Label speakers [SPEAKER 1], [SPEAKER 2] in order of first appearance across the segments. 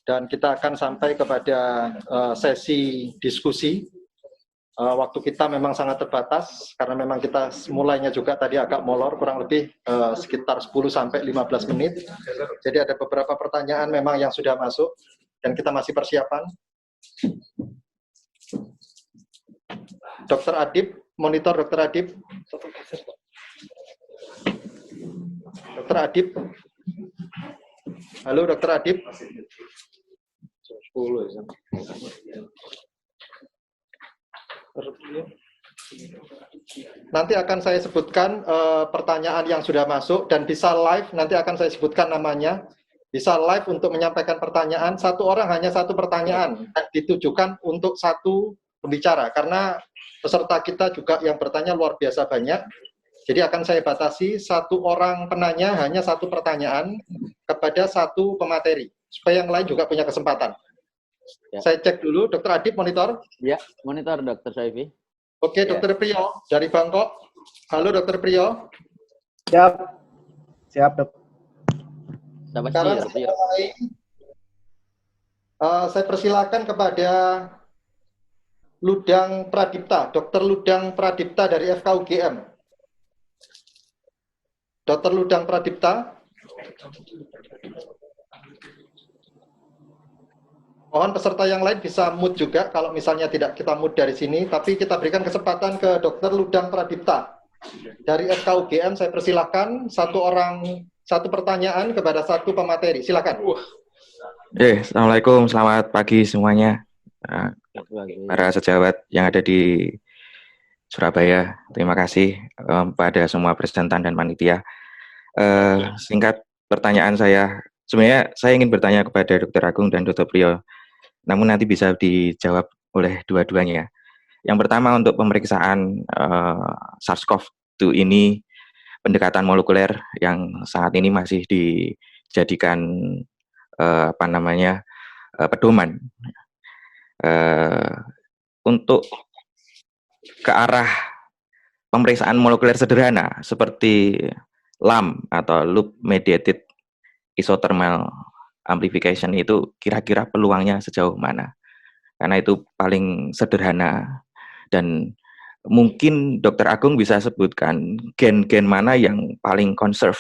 [SPEAKER 1] dan kita akan sampai kepada sesi diskusi. Waktu kita memang sangat terbatas karena memang kita mulainya juga tadi agak molor, kurang lebih sekitar 10-15 menit. Jadi ada beberapa pertanyaan memang yang sudah masuk dan kita masih persiapan. Dr. Adib, monitor Dr. Adib. Dr. Adib. Halo Dr. Adib. Nanti akan saya sebutkan pertanyaan yang sudah masuk dan bisa live, nanti akan saya sebutkan namanya. Bisa live untuk menyampaikan pertanyaan, satu orang hanya satu pertanyaan dan ditujukan untuk satu pembicara karena peserta kita juga yang bertanya luar biasa banyak. Jadi akan saya batasi satu orang penanya hanya satu pertanyaan kepada satu pemateri supaya yang lain juga punya kesempatan. Ya. Saya cek dulu, Dr. Adib monitor.
[SPEAKER 2] Ya, monitor Dr. Saifi.
[SPEAKER 1] Oke, Dr. Priyo dari Bangkok. Halo Dr. Priyo.
[SPEAKER 3] Siap, siap Dok.
[SPEAKER 1] Sekarang saya persilakan kepada Ludang Pradipta, Dr. Ludang Pradipta dari FKUGM. Dr. Ludang Pradipta. Mohon peserta yang lain bisa mute juga kalau misalnya tidak kita mute dari sini, tapi kita berikan kesempatan ke Dr. Ludang Pradipta. Dari FKUGM saya persilakan satu pertanyaan kepada satu pemateri. Silakan.
[SPEAKER 4] Assalamualaikum, selamat pagi semuanya. Para sejawat yang ada di Surabaya, terima kasih pada semua presentan dan panitia. Singkat pertanyaan saya, sebenarnya saya ingin bertanya kepada Dr. Agung dan Dr. Priyo, namun nanti bisa dijawab oleh dua-duanya. Yang pertama untuk pemeriksaan SARS-CoV-2 ini, pendekatan molekuler yang saat ini masih dijadikan pedoman untuk ke arah pemeriksaan molekuler sederhana seperti LAM atau Loop Mediated Isothermal Amplification itu kira-kira peluangnya sejauh mana? Karena itu paling sederhana dan mungkin Dr. Agung bisa sebutkan gen-gen mana yang paling conserve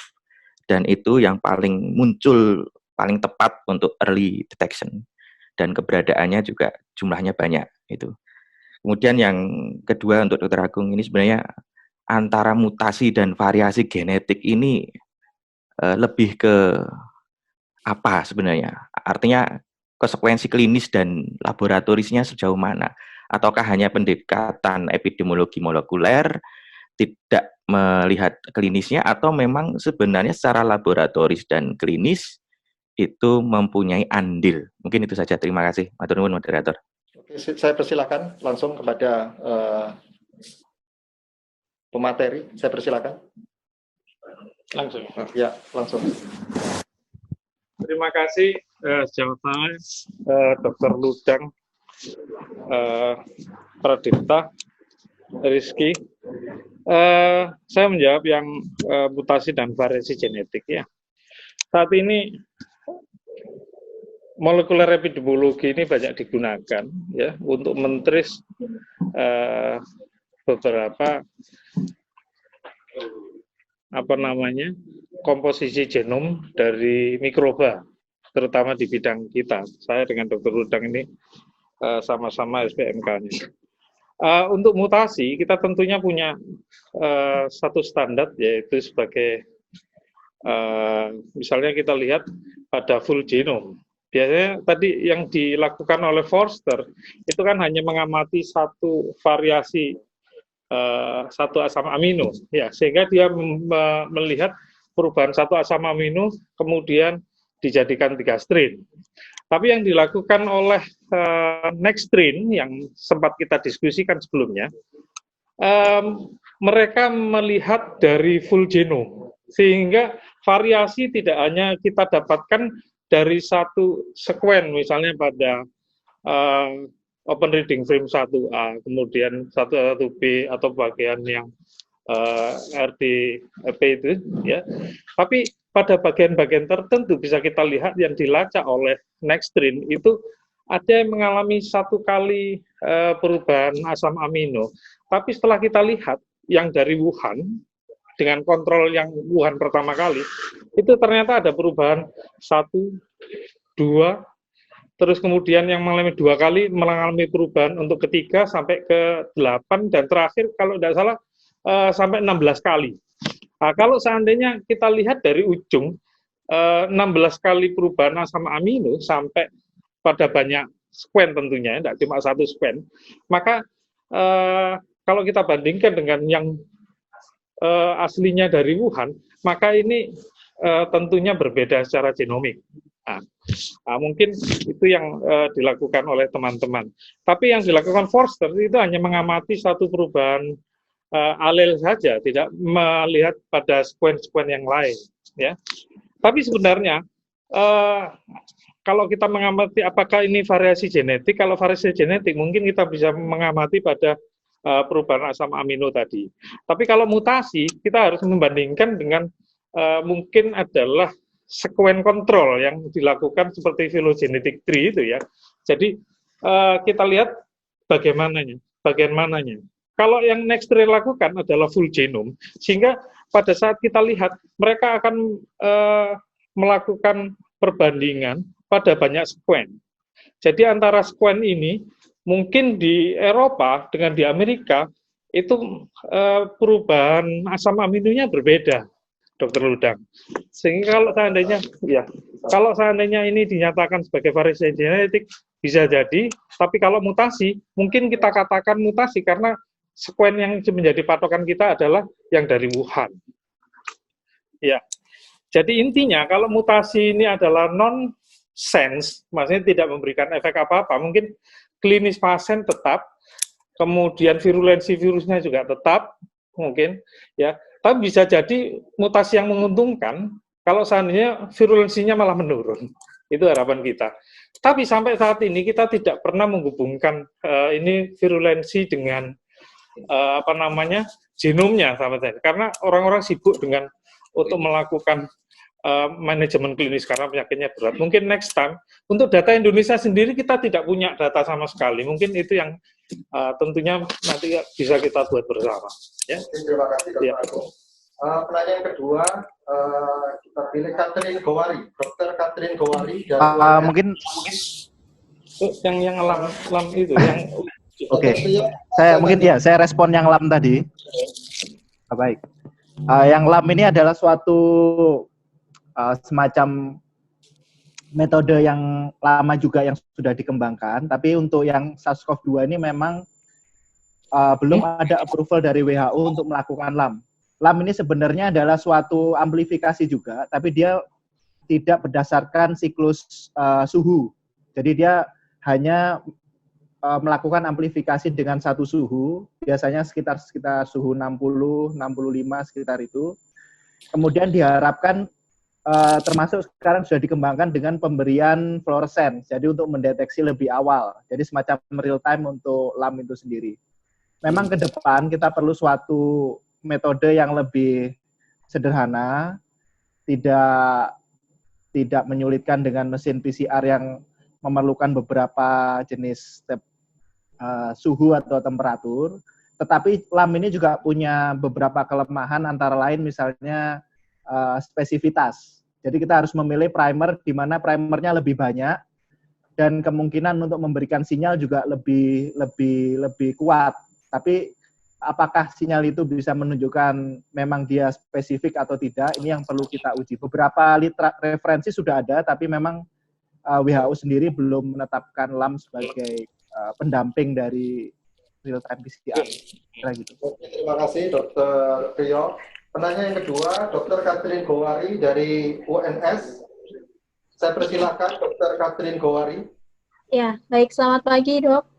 [SPEAKER 4] dan itu yang paling muncul paling tepat untuk early detection dan keberadaannya juga jumlahnya banyak itu. Kemudian yang kedua untuk Dr. Agung ini sebenarnya antara mutasi dan variasi genetik ini lebih ke apa sebenarnya? Artinya konsekuensi klinis dan laboratorisnya sejauh mana? Ataukah hanya pendekatan epidemiologi molekuler, tidak melihat klinisnya, atau memang sebenarnya secara laboratoris dan klinis itu mempunyai andil? Mungkin itu saja. Terima kasih. Matur nuwun, moderator.
[SPEAKER 1] Oke, saya persilakan langsung kepada pemateri. Saya persilakan.
[SPEAKER 5] Langsung.
[SPEAKER 1] Ya, langsung.
[SPEAKER 5] Terima kasih jawabannya Dr. Ludang Pradipta Rizky. Saya menjawab yang mutasi dan variasi genetik ya. Saat ini molekuler epidemiologi ini banyak digunakan ya untuk mentris beberapa komposisi genom dari mikroba, terutama di bidang kita. Saya dengan Dr. Ludang ini sama-sama SPMK-nya. Untuk mutasi, kita tentunya punya satu standar, yaitu sebagai, misalnya kita lihat pada full genome. Biasanya tadi yang dilakukan oleh Forster, itu kan hanya mengamati satu variasi, satu asam amino, ya, sehingga dia melihat perubahan satu asam amino kemudian dijadikan 3 strain. Tapi yang dilakukan oleh Nextstrain yang sempat kita diskusikan sebelumnya, mereka melihat dari full genome, sehingga variasi tidak hanya kita dapatkan dari satu sekuen, misalnya pada open reading frame 1A, kemudian 1B atau bagian yang RDP itu, ya. Tapi pada bagian-bagian tertentu bisa kita lihat yang dilacak oleh Nextrin itu ada yang mengalami 1 kali perubahan asam amino. Tapi setelah kita lihat yang dari Wuhan, dengan kontrol yang Wuhan pertama kali, itu ternyata ada perubahan 1, 2, terus kemudian yang mengalami 2 kali mengalami perubahan untuk ketiga sampai ke 8, dan terakhir kalau tidak salah sampai 16 kali. Nah, kalau seandainya kita lihat dari ujung 16 kali perubahan asam amino sampai pada banyak sekuen tentunya, tidak cuma 1 sekuen, maka kalau kita bandingkan dengan yang aslinya dari Wuhan, maka ini tentunya berbeda secara genomik. Mungkin itu yang dilakukan oleh teman-teman. Tapi yang dilakukan Forster itu hanya mengamati satu perubahan alel saja, tidak melihat pada sekuen-sekuen yang lain. Ya. Tapi sebenarnya kalau kita mengamati apakah ini variasi genetik, kalau variasi genetik mungkin kita bisa mengamati pada perubahan asam amino tadi. Tapi kalau mutasi, kita harus membandingkan dengan mungkin adalah sekuen kontrol yang dilakukan seperti phylogenetic tree itu ya. Jadi kita lihat bagaimananya. Kalau yang Nextrin lakukan adalah full genome, sehingga pada saat kita lihat mereka akan melakukan perbandingan pada banyak sekuen. Jadi antara sekuen ini mungkin di Eropa dengan di Amerika itu perubahan asam aminonya berbeda, Dr. Ludang. Sehingga kalau seandainya ini dinyatakan sebagai variasi genetik bisa jadi, tapi kalau mutasi mungkin kita katakan mutasi karena sekuen yang menjadi patokan kita adalah yang dari Wuhan. Ya. Jadi intinya kalau mutasi ini adalah non-sense, maksudnya tidak memberikan efek apa-apa, mungkin klinis pasien tetap, kemudian virulensi virusnya juga tetap, mungkin, ya. Tapi bisa jadi mutasi yang menguntungkan kalau seandainya virulensinya malah menurun. Itu harapan kita. Tapi sampai saat ini kita tidak pernah menghubungkan ini virulensi dengan genomnya sama saja. Karena orang-orang sibuk dengan untuk melakukan manajemen klinis karena penyakitnya berat. Mungkin next time untuk data Indonesia sendiri kita tidak punya data sama sekali. Mungkin itu yang tentunya nanti bisa kita buat bersama. Ya.
[SPEAKER 1] Terima kasih Dr.
[SPEAKER 5] Ya.
[SPEAKER 1] Agung. Penanya yang kedua kita pilih Catherine Gowari, Dr. Catherine Gowari dari
[SPEAKER 3] mungkin
[SPEAKER 5] yang lam itu yang
[SPEAKER 3] oke. Saya respon yang lam tadi. Baik. Yang lam ini adalah suatu semacam metode yang lama juga yang sudah dikembangkan, tapi untuk yang SARS-CoV-2 ini memang belum ada approval dari WHO untuk melakukan LAM. LAM ini sebenarnya adalah suatu amplifikasi juga, tapi dia tidak berdasarkan siklus suhu. Jadi dia hanya melakukan amplifikasi dengan satu suhu, biasanya sekitar suhu 60, 65 sekitar itu. Kemudian diharapkan termasuk sekarang sudah dikembangkan dengan pemberian fluorescence, jadi untuk mendeteksi lebih awal, jadi semacam real time untuk LAM itu sendiri. Memang ke depan kita perlu suatu metode yang lebih sederhana, tidak menyulitkan dengan mesin PCR yang memerlukan beberapa jenis suhu atau temperatur, tetapi LAM ini juga punya beberapa kelemahan, antara lain misalnya spesifitas. Jadi kita harus memilih primer di mana primernya lebih banyak dan kemungkinan untuk memberikan sinyal juga lebih kuat. Tapi apakah sinyal itu bisa menunjukkan memang dia spesifik atau tidak, ini yang perlu kita uji. Beberapa referensi sudah ada, tapi memang WHO sendiri belum menetapkan LAM sebagai pendamping dari real time PCR. Gitu.
[SPEAKER 1] Terima kasih Dr. Priyo. Penanya yang kedua, Dr. Catherine Gowari dari UNS. Saya persilakan Dr. Catherine Gowari.
[SPEAKER 6] Ya, baik. Selamat pagi, Dok.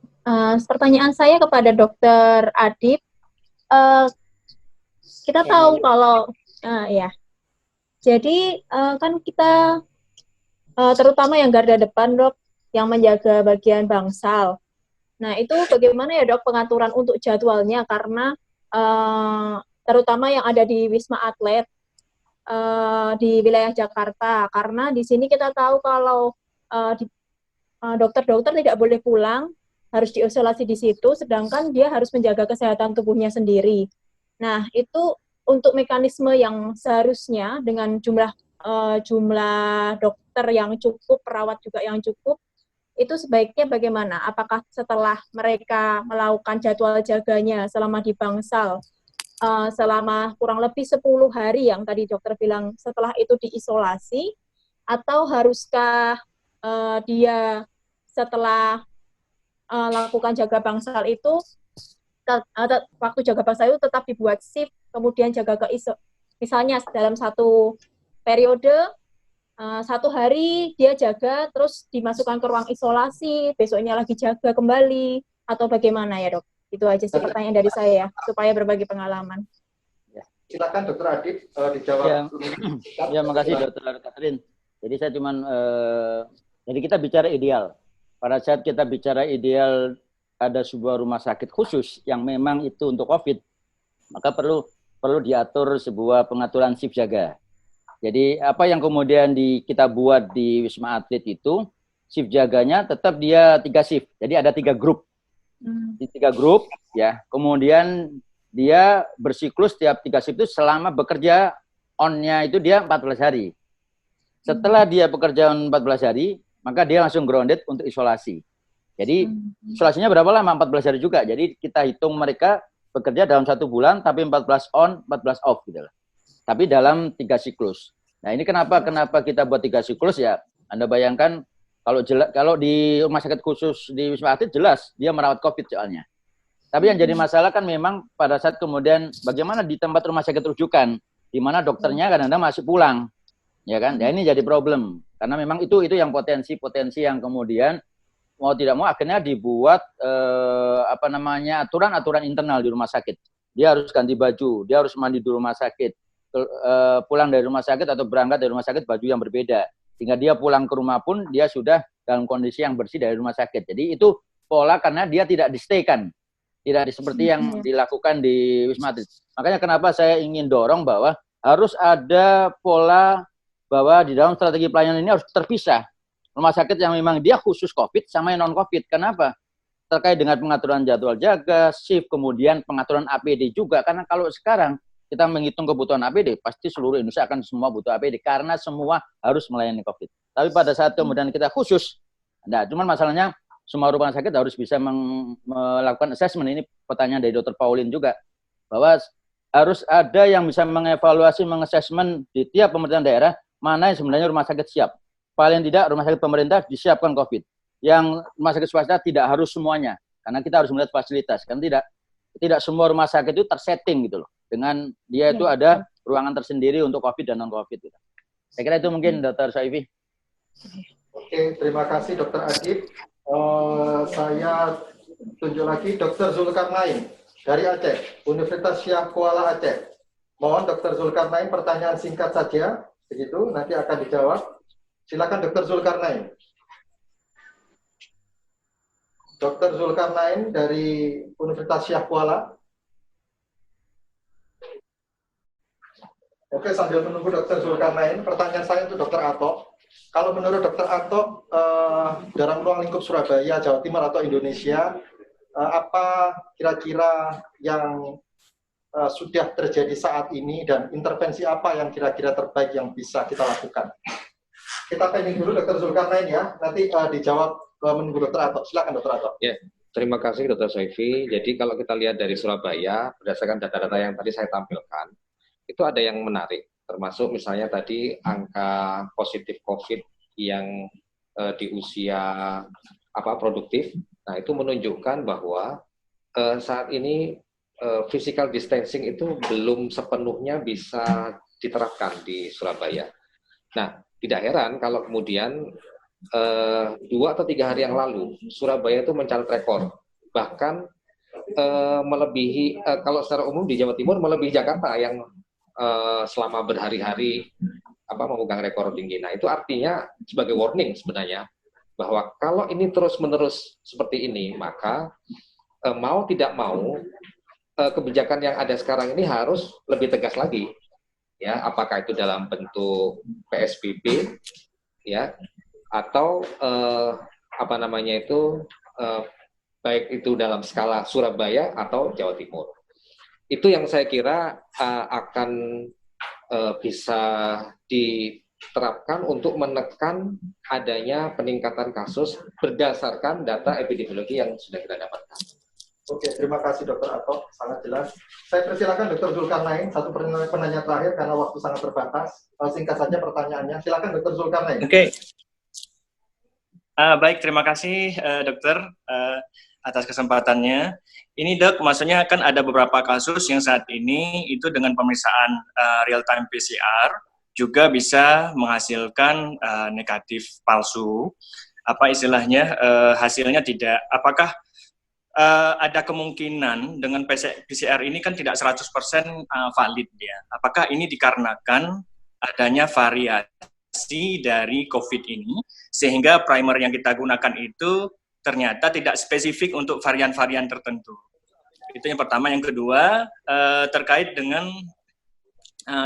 [SPEAKER 6] Pertanyaan saya kepada Dr. Adib. Kita tahu kalau, jadi kan kita, terutama yang garda depan, Dok, yang menjaga bagian bangsal. Nah, itu bagaimana ya, Dok, pengaturan untuk jadwalnya? Karena terutama yang ada di Wisma Atlet, di wilayah Jakarta, karena di sini kita tahu kalau dokter-dokter tidak boleh pulang, harus diisolasi di situ, sedangkan dia harus menjaga kesehatan tubuhnya sendiri. Nah, itu untuk mekanisme yang seharusnya dengan jumlah dokter yang cukup, perawat juga yang cukup, itu sebaiknya bagaimana? Apakah setelah mereka melakukan jadwal jaganya selama di bangsal, selama kurang lebih 10 hari yang tadi dokter bilang, setelah itu diisolasi, atau haruskah dia setelah lakukan jaga bangsal itu, waktu jaga bangsal itu tetap dibuat shift, kemudian jaga misalnya dalam satu periode, 1 hari dia jaga, terus dimasukkan ke ruang isolasi, besoknya lagi jaga kembali, atau bagaimana ya dok? Itu aja sih pertanyaan dari saya ya, supaya berbagi pengalaman.
[SPEAKER 1] Silakan Dokter Adib dijawab.
[SPEAKER 2] Ya, makasih Dokter Catherine. Jadi saya cuman, jadi kita bicara ideal. Pada saat kita bicara ideal ada sebuah rumah sakit khusus yang memang itu untuk COVID, maka perlu diatur sebuah pengaturan shift jaga. Jadi apa yang kemudian kita buat di Wisma Atlet itu, shift jaganya tetap dia 3 shift. Jadi ada 3 grup. Di 3 grup, ya. Kemudian dia bersiklus tiap 3 shift itu selama bekerja on-nya itu dia 14 hari. Setelah dia bekerja 14 hari, maka dia langsung grounded untuk isolasi. Jadi isolasinya berapa lama? 14 hari juga. Jadi kita hitung mereka bekerja dalam 1 bulan, tapi 14 on, 14 off gitu lah. Tapi dalam 3 siklus. Nah ini kenapa kita buat 3 siklus ya? Anda bayangkan kalau di rumah sakit khusus di Wisma Atlet jelas dia merawat COVID soalnya. Tapi yang jadi masalah kan memang pada saat kemudian bagaimana di tempat rumah sakit rujukan, di mana dokternya kadang-kadang masih pulang, ya kan? Ya ini jadi problem karena memang itu yang potensi yang kemudian mau tidak mau akhirnya dibuat aturan internal di rumah sakit. Dia harus ganti baju, dia harus mandi di rumah sakit, pulang dari rumah sakit atau berangkat dari rumah sakit baju yang berbeda. Sehingga dia pulang ke rumah pun dia sudah dalam kondisi yang bersih dari rumah sakit. Jadi itu pola karena dia tidak di-stay-kan. Tidak seperti yang dilakukan di Wisma Atlet. Makanya kenapa saya ingin dorong bahwa harus ada pola bahwa di dalam strategi pelayanan ini harus terpisah. Rumah sakit yang memang dia khusus COVID sama yang non-COVID. Kenapa? Terkait dengan pengaturan jadwal jaga, shift, kemudian pengaturan APD juga. Karena kalau sekarang kita menghitung kebutuhan APD, pasti seluruh Indonesia akan semua butuh APD karena semua harus melayani COVID. Tapi pada saat kemudian kita khusus, nah, cuman masalahnya semua rumah sakit harus bisa melakukan assessment. Ini pertanyaan dari Dr. Pauline juga, bahwa harus ada yang bisa mengevaluasi, mengassessment di tiap pemerintahan daerah mana yang sebenarnya rumah sakit siap. Paling tidak rumah sakit pemerintah disiapkan COVID. Yang rumah sakit swasta tidak harus semuanya, karena kita harus melihat fasilitas. Kan tidak semua rumah sakit itu tersetting gitu loh. Dengan dia itu ada ruangan tersendiri untuk COVID dan non-COVID. Gitu. Saya kira itu mungkin Dr. Saifi.
[SPEAKER 1] Oke, terima kasih Dr. Adib. Saya tunjuk lagi Dr. Zulkarnain dari Aceh, Universitas Syah Kuala Aceh. Mohon Dr. Zulkarnain pertanyaan singkat saja, begitu nanti akan dijawab. Silakan Dr. Zulkarnain. Dr. Zulkarnain dari Universitas Syah Kuala. Oke, sambil menunggu Dr. Zulkarnain, pertanyaan saya untuk Dr. Atok. Kalau menurut Dr. Atok, dalam ruang lingkup Surabaya, Jawa Timur atau Indonesia, apa kira-kira yang sudah terjadi saat ini dan intervensi apa yang kira-kira terbaik yang bisa kita lakukan? Kita pending dulu Dr. Zulkarnain ya, nanti dijawab menunggu Dr. Atok. Silakan Dr. Atok.
[SPEAKER 7] Ya, terima kasih Dr. Saifi. Jadi kalau kita lihat dari Surabaya, berdasarkan data-data yang tadi saya tampilkan, itu ada yang menarik, termasuk misalnya tadi angka positif COVID yang di usia produktif. Nah, itu menunjukkan bahwa saat ini physical distancing itu belum sepenuhnya bisa diterapkan di Surabaya. Nah, tidak heran kalau kemudian 2 atau 3 hari yang lalu Surabaya itu mencatat rekor, bahkan melebihi kalau secara umum di Jawa Timur melebihi Jakarta yang selama berhari-hari memegang rekor tinggi. Nah, itu artinya sebagai warning sebenarnya bahwa kalau ini terus-menerus seperti ini, maka mau tidak mau kebijakan yang ada sekarang ini harus lebih tegas lagi. ya, apakah itu dalam bentuk PSBB, ya, atau apa namanya itu baik itu dalam skala Surabaya atau Jawa Timur. Itu yang saya kira akan bisa diterapkan untuk menekan adanya peningkatan kasus berdasarkan data epidemiologi yang sudah kita dapatkan.
[SPEAKER 1] Oke, terima kasih Dr. Atok, sangat jelas. Saya persilakan Dr. Zulkarnain, satu penanya terakhir karena waktu sangat terbatas. Singkat saja pertanyaannya. Silakan Dr. Zulkarnain.
[SPEAKER 8] Oke. Baik, terima kasih dokter atas kesempatannya. Ini dok, maksudnya kan ada beberapa kasus yang saat ini itu dengan pemeriksaan real time PCR juga bisa menghasilkan negatif palsu. Apa istilahnya hasilnya tidak? Apakah ada kemungkinan dengan PCR ini kan tidak 100% valid ya. Apakah ini dikarenakan adanya variasi dari COVID ini sehingga primer yang kita gunakan itu ternyata tidak spesifik untuk varian-varian tertentu. Itu yang pertama. Yang kedua, terkait dengan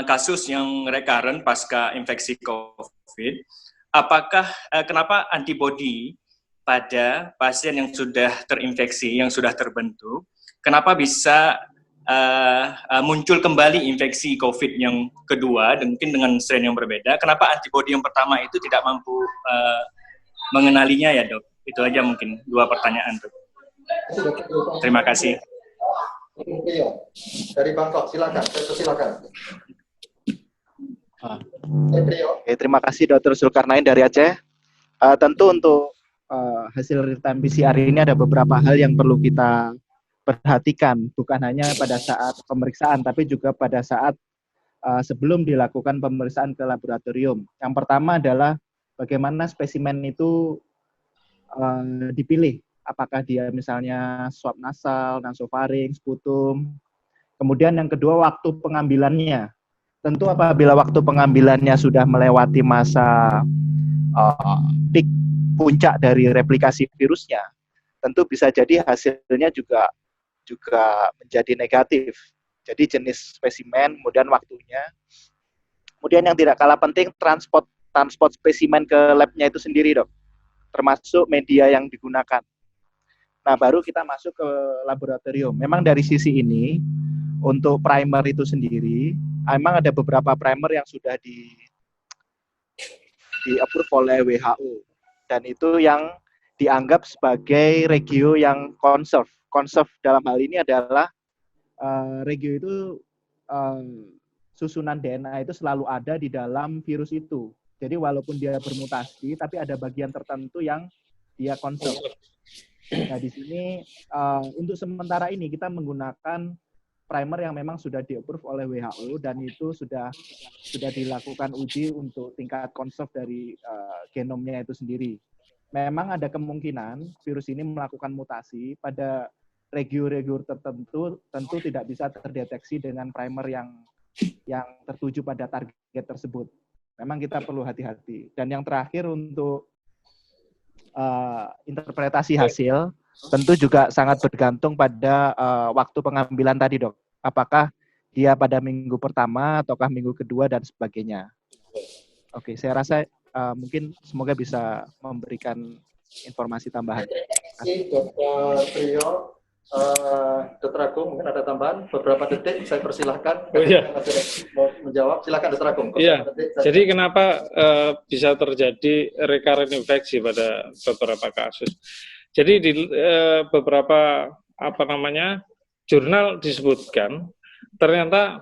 [SPEAKER 8] kasus yang recurrent pasca infeksi COVID, apakah kenapa antibodi pada pasien yang sudah terinfeksi, yang sudah terbentuk, kenapa bisa muncul kembali infeksi COVID yang kedua, dan mungkin dengan strain yang berbeda, kenapa antibodi yang pertama itu tidak mampu mengenalinya ya dok? Itu aja mungkin 2 pertanyaan dok. Terima kasih.
[SPEAKER 1] Dari Bangkok, silakan. Silakan.
[SPEAKER 3] Oke, terima kasih Dr. Zulkarnain dari Aceh. Tentu untuk hasil real-time PCR ini ada beberapa hal yang perlu kita perhatikan, bukan hanya pada saat pemeriksaan, tapi juga pada saat sebelum dilakukan pemeriksaan ke laboratorium. Yang pertama adalah bagaimana spesimen itu dipilih. Apakah dia misalnya swab nasal, nasofaring, sputum. Kemudian yang kedua, waktu pengambilannya. Tentu apabila waktu pengambilannya sudah melewati masa peak puncak dari replikasi virusnya, tentu bisa jadi hasilnya juga menjadi negatif. Jadi jenis spesimen, kemudian waktunya. Kemudian yang tidak kalah penting, transport spesimen ke labnya itu sendiri, dok. Termasuk media yang digunakan. Nah, baru kita masuk ke laboratorium. Memang dari sisi ini, untuk primer itu sendiri, memang ada beberapa primer yang sudah di-approve oleh WHO. Dan itu yang dianggap sebagai regio yang conserve. Conserve dalam hal ini adalah regio itu susunan DNA itu selalu ada di dalam virus itu. Jadi walaupun dia bermutasi, tapi ada bagian tertentu yang dia conserve. Nah di sini untuk sementara ini kita menggunakan primer yang memang sudah di-approve oleh WHO dan itu sudah dilakukan uji untuk tingkat conserve dari genomnya itu sendiri. Memang ada kemungkinan virus ini melakukan mutasi pada regio-regio tertentu, tentu tidak bisa terdeteksi dengan primer yang tertuju pada target tersebut. Memang kita perlu hati-hati. Dan yang terakhir untuk interpretasi hasil, tentu juga sangat bergantung pada waktu pengambilan tadi, dok. Apakah dia pada minggu pertama, ataukah minggu kedua, dan sebagainya. Oke, saya rasa mungkin semoga bisa memberikan informasi tambahan.
[SPEAKER 1] Terima kasih, Dr. Trio. Dr. Agung, mungkin ada tambahan beberapa detik, saya persilahkan.
[SPEAKER 5] Oh, iya.
[SPEAKER 1] Mau menjawab, silakan Dr. Agung.
[SPEAKER 5] Iya. Jadi kenapa bisa terjadi recurrent infeksi pada beberapa kasus? Jadi di beberapa jurnal disebutkan ternyata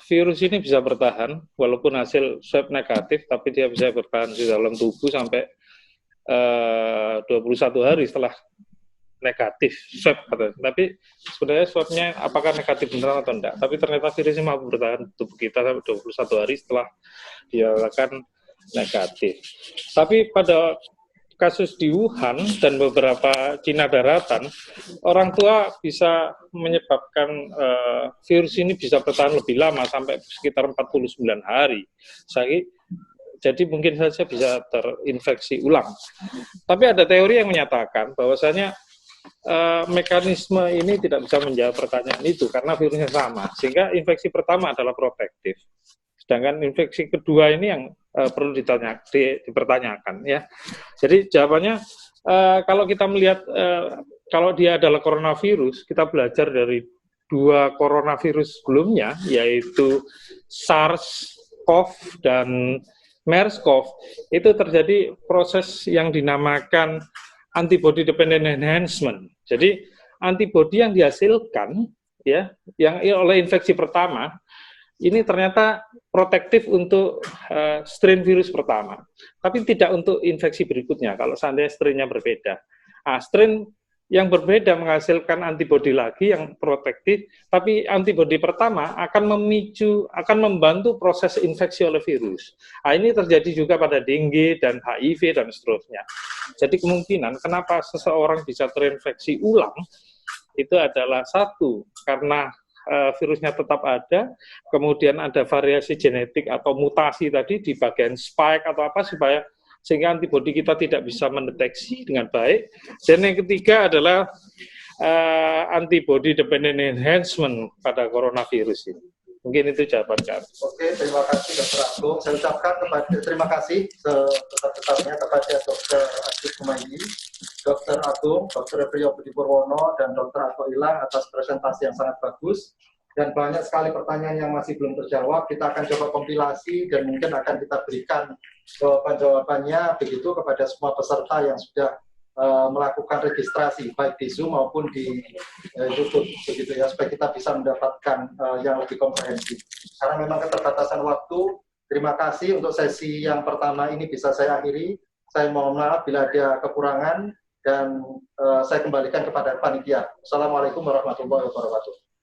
[SPEAKER 5] virus ini bisa bertahan walaupun hasil swab negatif, tapi dia bisa bertahan di dalam tubuh sampai 21 hari setelah negatif swab, tapi sebenarnya swabnya apakah negatif benar atau enggak, tapi ternyata virusnya mampu bertahan di tubuh kita sampai 21 hari setelah dinyatakan negatif. Tapi pada kasus di Wuhan dan beberapa Cina daratan, orang tua bisa menyebabkan virus ini bisa bertahan lebih lama sampai sekitar 49 hari. Jadi mungkin saja bisa terinfeksi ulang. Tapi ada teori yang menyatakan bahwasanya mekanisme ini tidak bisa menjawab pertanyaan itu karena virusnya sama. Sehingga infeksi pertama adalah protektif. Sedangkan infeksi kedua ini yang perlu dipertanyakan ya. Jadi jawabannya kalau kita melihat kalau dia adalah coronavirus, kita belajar dari 2 coronavirus sebelumnya, yaitu SARS-CoV dan MERS-CoV. Itu terjadi proses yang dinamakan antibody dependent enhancement. Jadi antibody yang dihasilkan ya, yang oleh infeksi pertama ini ternyata protektif untuk strain virus pertama, tapi tidak untuk infeksi berikutnya kalau seandainya strainnya berbeda. Strain yang berbeda menghasilkan antibodi lagi yang protektif, tapi antibodi pertama akan membantu proses infeksi oleh virus. Ini terjadi juga pada dengue dan HIV dan seterusnya. Jadi kemungkinan kenapa seseorang bisa terinfeksi ulang itu adalah satu, karena virusnya tetap ada, kemudian ada variasi genetik atau mutasi tadi di bagian spike atau apa sehingga antibodi kita tidak bisa mendeteksi dengan baik. Dan yang ketiga adalah antibody dependent enhancement pada coronavirus ini. Mungkin itu jawaban kami.
[SPEAKER 1] Oke, terima kasih Dr. Agung. Saya ucapkan terima kasih sebesar-besarnya kepada Dr. Agus Kumaydi, Dr. Agung, Dr. Priyo Budi Purwono, dan Dr. Ato Ilang atas presentasi yang sangat bagus. Dan banyak sekali pertanyaan yang masih belum terjawab. Kita akan coba kompilasi dan mungkin akan kita berikan jawaban-jawabannya begitu kepada semua peserta yang sudah melakukan registrasi baik di Zoom maupun di YouTube begitu ya, supaya kita bisa mendapatkan yang lebih komprehensif. Karena memang keterbatasan waktu. Terima kasih untuk sesi yang pertama ini bisa saya akhiri. Saya mohon maaf bila ada kekurangan dan saya kembalikan kepada panitia. Assalamualaikum warahmatullahi wabarakatuh.